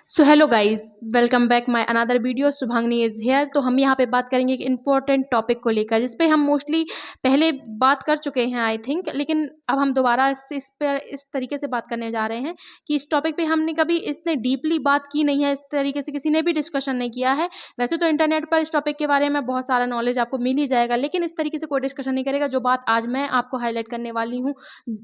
So hello guys, welcome back my another video. Shubhangni is here. तो हम यहाँ पे बात करेंगे एक इम्पोर्टेंट टॉपिक को लेकर, जिस पे हम मोस्टली पहले बात कर चुके हैं आई थिंक, लेकिन अब हम दोबारा इस पर इस तरीके से बात करने जा रहे हैं कि इस टॉपिक पे हमने कभी इतने डीपली बात की नहीं है, इस तरीके से किसी ने भी डिस्कशन नहीं किया है। वैसे तो इंटरनेट पर इस टॉपिक के बारे में बहुत सारा नॉलेज आपको मिल ही जाएगा, लेकिन इस तरीके से कोई डिस्कशन नहीं करेगा। जो बात आज मैं आपको हाईलाइट करने वाली हूँ,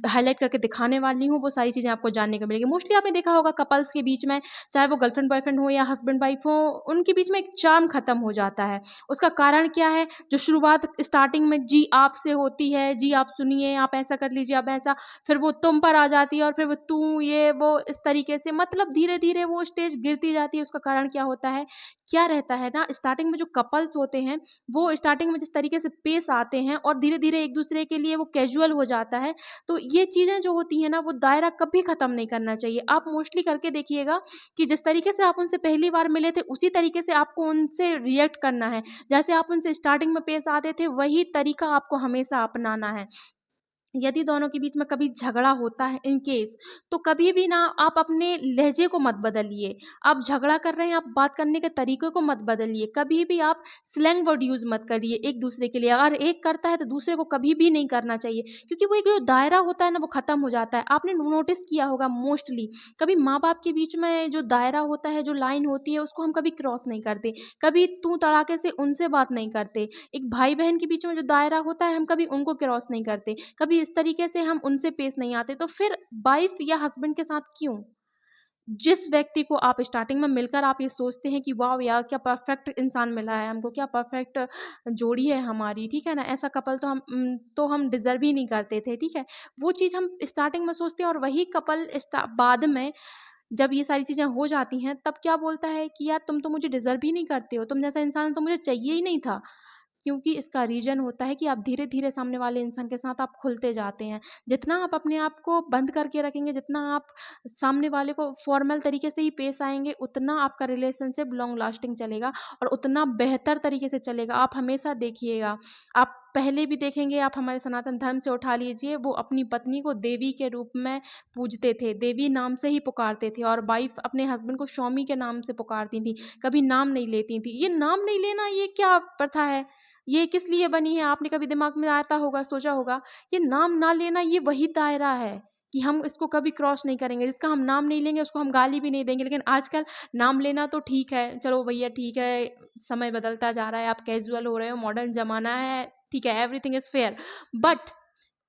हाईलाइट करके दिखाने वाली हूँ, वो सारी चीज़ें आपको जानने को मिलेगी। मोस्टली आपने देखा होगा कपल्स के बीच में, चाहे वो गर्लफ्रेंड बॉयफ्रेंड हो या हस्बैंड वाइफ हो, उनके बीच में एक चार्म खत्म हो जाता है। उसका कारण क्या है? जो शुरुआत स्टार्टिंग में जी आप से होती है, जी आप सुनिए, आप ऐसा कर लीजिए, आप ऐसा, फिर वो तुम पर आ जाती है और फिर वो तू, ये वो, इस तरीके से मतलब धीरे धीरे वो स्टेज गिरती जाती है। उसका कारण क्या होता है, क्या रहता है ना, स्टार्टिंग में जो कपल्स होते हैं वो स्टार्टिंग में जिस तरीके से पेश आते हैं और धीरे धीरे एक दूसरे के लिए वो कैजुअल हो जाता है। तो ये चीज़ें जो होती हैं ना, वो दायरा कभी ख़त्म नहीं करना चाहिए। आप मोस्टली करके देखिएगा कि जिस तरीके से आप उनसे पहली बार मिले थे, उसी तरीके से आपको उनसे रिएक्ट करना है। जैसे आप उनसे स्टार्टिंग में पेश आते थे, वही तरीका आपको हमेशा अपनाना है। यदि दोनों के बीच में कभी झगड़ा होता है इन केस, तो कभी भी ना आप अपने लहजे को मत बदलिए। आप झगड़ा कर रहे हैं, आप बात करने के तरीके को मत बदलिए। कभी भी आप स्लैंग वर्ड यूज़ मत करिए एक दूसरे के लिए। अगर एक करता है तो दूसरे को कभी भी नहीं करना चाहिए, क्योंकि वो एक जो दायरा होता है ना, वो ख़त्म हो जाता है। आपने नोटिस किया होगा मोस्टली, कभी माँ-बाप के बीच में जो दायरा होता है, जो लाइन होती है, उसको हम कभी क्रॉस नहीं करते। कभी तू तड़ाके से उनसे बात नहीं करते। एक भाई-बहन के बीच में जो दायरा होता है, हम कभी उनको क्रॉस नहीं करते। कभी इस तरीके से हम उनसे पेश नहीं आते, तो फिर वाइफ या हस्बैंड के साथ क्यों? जिस व्यक्ति को आप स्टार्टिंग में मिलकर आप ये सोचते हैं कि वाओ यार, क्या परफेक्ट इंसान मिला है हमको, क्या परफेक्ट जोड़ी है हमारी, ठीक है ना? ऐसा कपल तो हम डिज़र्व ही नहीं करते थे, ठीक है? वो चीज़ हम स्टार्टिंग में सोचते हैं, और वही कपल बाद में जब ये सारी चीज़ें हो जाती हैं, तब क्या बोलता है कि यार तुम तो मुझे डिज़र्व ही नहीं करते हो, तुम जैसा इंसान तो मुझे चाहिए ही नहीं था। क्योंकि इसका रीज़न होता है कि आप धीरे-धीरे सामने वाले इंसान के साथ आप खुलते जाते हैं। जितना आप अपने आप को बंद करके रखेंगे, जितना आप सामने वाले को फॉर्मल तरीके से ही पेश आएँगे, उतना आपका रिलेशनशिप लॉन्ग लास्टिंग चलेगा और उतना बेहतर तरीके से चलेगा। आप हमेशा देखिएगा, आप पहले भी देखेंगे, आप हमारे सनातन धर्म से उठा लीजिए, वो अपनी पत्नी को देवी के रूप में पूजते थे, देवी नाम से ही पुकारते थे, और वाइफ़ अपने हस्बैंड को स्वामी के नाम से पुकारती थीं, कभी नाम नहीं लेती थीं। ये नाम नहीं लेना, ये क्या प्रथा है? ये किस लिए बनी है? आपने कभी दिमाग में आता होगा, सोचा होगा, ये नाम ना लेना, ये वही दायरा है कि हम इसको कभी क्रॉस नहीं करेंगे। जिसका हम नाम नहीं लेंगे, उसको हम गाली भी नहीं देंगे। लेकिन आजकल नाम लेना तो ठीक है, चलो भैया ठीक है, समय बदलता जा रहा है, आप कैज़ुअल हो रहे हो, मॉडर्न ज़माना है, ठीक है, एवरीथिंग इज़ फेयर। बट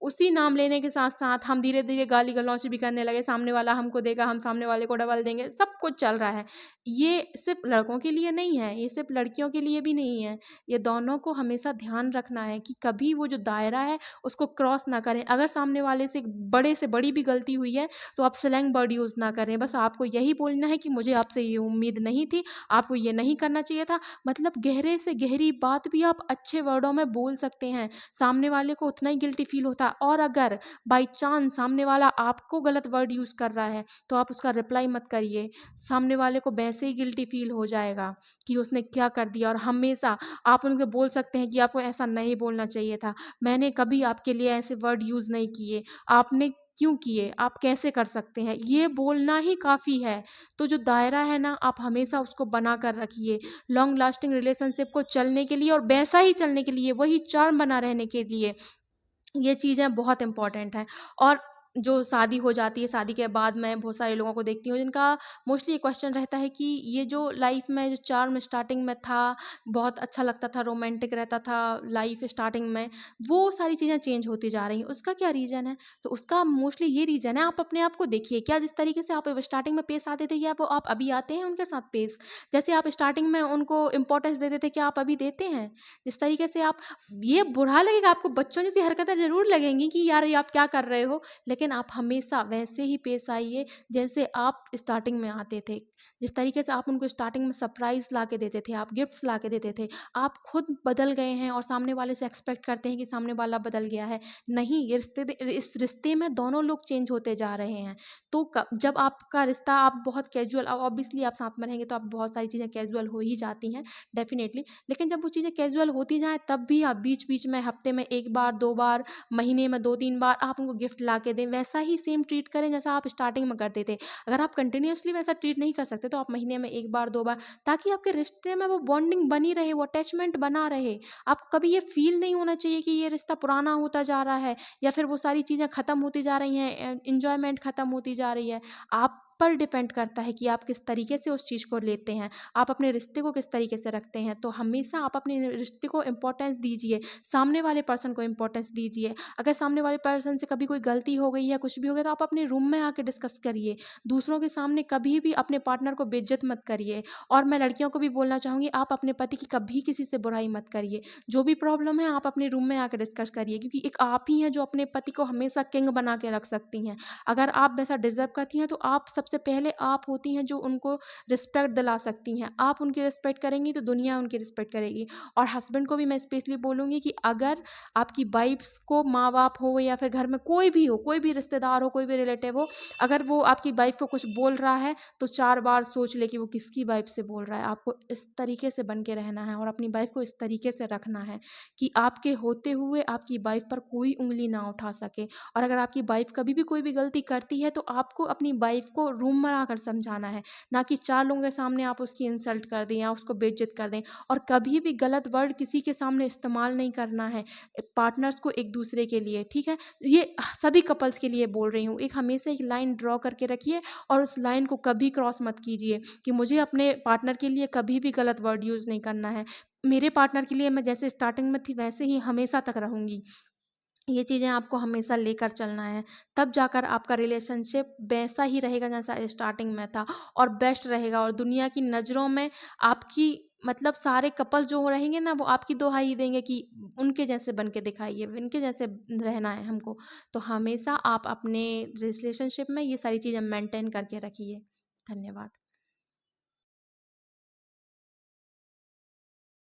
उसी नाम लेने के साथ-साथ हम धीरे-धीरे गाली-गलौच भी करने लगे, सामने वाला हमको देगा, हम सामने वाले को डबल देंगे, सब कुछ चल रहा है। ये सिर्फ़ लड़कों के लिए नहीं है, ये सिर्फ़ लड़कियों के लिए भी नहीं है। ये दोनों को हमेशा ध्यान रखना है कि कभी वो जो दायरा है, उसको क्रॉस ना करें। अगर सामने वाले से बड़े से बड़ी भी गलती हुई है, तो आप स्लैंग वर्ड यूज़ ना करें। बस आपको यही बोलना है कि मुझे आपसे ये उम्मीद नहीं थी, आपको ये नहीं करना चाहिए था। मतलब गहरे से गहरी बात भी आप अच्छे वर्डों में बोल सकते हैं। सामने वाले को उतना ही गिल्टी फ़ील होता है, और अगर बाई चांस सामने वाला आपको गलत वर्ड यूज़ कर रहा है, तो आप उसका रिप्लाई मत करिए। सामने वाले को वैसे ही गिल्टी फ़ील हो जाएगा कि उसने क्या कर दिया, और हमेशा आप उनको बोल सकते हैं कि आपको ऐसा नहीं बोलना चाहिए था। मैंने कभी आपके लिए ऐसे वर्ड यूज़ नहीं किए, आपने क्यों किए? आप कैसे कर सकते हैं? ये बोलना ही काफ़ी है। तो जो दायरा है ना, आप हमेशा उसको बना कर रखिए। लॉन्ग लास्टिंग रिलेशनशिप को चलने के लिए, और वैसा ही चलने के लिए, वही चार्म बना रहने के लिए, ये चीज़ें बहुत इम्पोर्टेंट हैं। और जो शादी हो जाती है, शादी के बाद मैं बहुत सारे लोगों को देखती हूँ जिनका मोस्टली ये क्वेश्चन रहता है कि ये जो लाइफ में जो चार्म स्टार्टिंग में था, बहुत अच्छा लगता था, रोमांटिक रहता था लाइफ स्टार्टिंग में, वो सारी चीज़ें चेंज होती जा रही हैं। उसका क्या रीज़न है? तो उसका मोस्टली ये रीज़न है, आप अपने आप को देखिए, क्या जिस तरीके से आप स्टार्टिंग में पेश आते थे, क्या वो आप अभी आते हैं उनके साथ पेश? जैसे आप स्टार्टिंग में उनको इम्पोर्टेंस देते थे, क्या आप अभी देते हैं? जिस तरीके से आप, ये बुरा लगेगा आपको, बच्चों जैसी हरकतें ज़रूर लगेंगी कि यार ये आप क्या कर रहे हो, लेकिन आप हमेशा वैसे ही पेश आइए जैसे आप स्टार्टिंग में आते थे। जिस तरीके से आप उनको स्टार्टिंग में सरप्राइज़ ला के देते थे, आप गिफ्ट्स ला के देते थे, आप खुद बदल गए हैं और सामने वाले से एक्सपेक्ट करते हैं कि सामने वाला बदल गया है। नहीं, ये इस रिश्ते में दोनों लोग चेंज होते जा रहे हैं। तो जब आपका रिश्ता, आप बहुत कैजुअल, ऑब्वियसली आप साथ में रहेंगे तो आप बहुत सारी चीज़ें कैजुअल हो ही जाती हैं, डेफ़िनेटली। लेकिन जब वो चीज़ें कैजुअल होती जाएँ, तब भी आप बीच-बीच में हफ्ते में 1 बार, 2 बार, महीने में 2-3 बार आप उनको गिफ्ट ला के दें, वैसा ही सेम ट्रीट करें जैसा आप स्टार्टिंग में करते थे। अगर आप कंटिन्यूअसली वैसा ट्रीट नहीं कर सकते तो आप महीने में 1 बार 2 बार, ताकि आपके रिश्ते में वो बॉन्डिंग बनी रहे, वो अटैचमेंट बना रहे। आपको कभी ये फ़ील नहीं होना चाहिए कि ये रिश्ता पुराना होता जा रहा है या फिर वो सारी चीज़ें ख़त्म होती जा रही हैं, एन्जॉयमेंट ख़त्म होती जा रही है। आप पर डिपेंड करता है कि आप किस तरीके से उस चीज़ को लेते हैं, आप अपने रिश्ते को किस तरीके से रखते हैं। तो हमेशा आप अपने रिश्ते को इम्पोर्टेंस दीजिए, सामने वाले पर्सन को इम्पोर्टेंस दीजिए। अगर सामने वाले पर्सन से कभी कोई गलती हो गई या कुछ भी हो गया तो आप अपने रूम में आके डिस्कस करिए। दूसरों के सामने कभी भी अपने पार्टनर को बेइज़्ज़त मत करिए। और मैं लड़कियों को भी बोलना चाहूँगी, आप अपने पति की कभी किसी से बुराई मत करिए। जो भी प्रॉब्लम है आप अपने रूम में आके डिस्कस करिए, क्योंकि एक आप ही हैं जो अपने पति को हमेशा किंग बना के रख सकती हैं। अगर आप वैसा डिज़र्व करती हैं तो आप सबसे पहले आप होती हैं जो उनको रिस्पेक्ट दिला सकती हैं। आप उनकी रिस्पेक्ट करेंगी तो दुनिया उनकी रिस्पेक्ट करेगी। और हस्बैंड को भी मैं स्पेशली बोलूँगी कि अगर आपकी वाइफ़्स को माँ-बाप हो या फिर घर में कोई भी हो, कोई भी रिश्तेदार हो, कोई भी रिलेटिव हो, अगर वो आपकी वाइफ़ को कुछ बोल रहा है तो 4 बार सोच ले कि वो किसकी वाइफ़ से बोल रहा है। आपको इस तरीके से बन के रहना है और अपनी वाइफ़ को इस तरीके से रखना है कि आपके होते हुए आपकी वाइफ़ पर कोई उँगली ना उठा सके। और अगर आपकी वाइफ़ कभी भी कोई भी गलती करती है तो आपको अपनी वाइफ़ को रूम में आकर समझाना है, ना कि 4 लोगों के सामने आप उसकी इंसल्ट कर दें या उसको बेइज़्ज़त कर दें। और कभी भी गलत वर्ड किसी के सामने इस्तेमाल नहीं करना है पार्टनर्स को एक-दूसरे के लिए, ठीक है? ये सभी कपल्स के लिए बोल रही हूँ। एक हमेशा एक लाइन ड्रॉ करके रखिए और उस लाइन को कभी क्रॉस मत कीजिए कि मुझे अपने पार्टनर के लिए कभी भी गलत वर्ड यूज़ नहीं करना है। मेरे पार्टनर के लिए मैं जैसे स्टार्टिंग में थी वैसे ही हमेशा तक रहूँगी। ये चीज़ें आपको हमेशा लेकर चलना है, तब जाकर आपका रिलेशनशिप वैसा ही रहेगा जैसा स्टार्टिंग में था और बेस्ट रहेगा। और दुनिया की नज़रों में आपकी मतलब सारे कपल जो रहेंगे ना वो आपकी दुहाई देंगे कि उनके जैसे बन के दिखाइए, इनके जैसे रहना है हमको। तो हमेशा आप अपने रिलेशनशिप में ये सारी चीज़ें मेंटेन करके रखिए। धन्यवाद।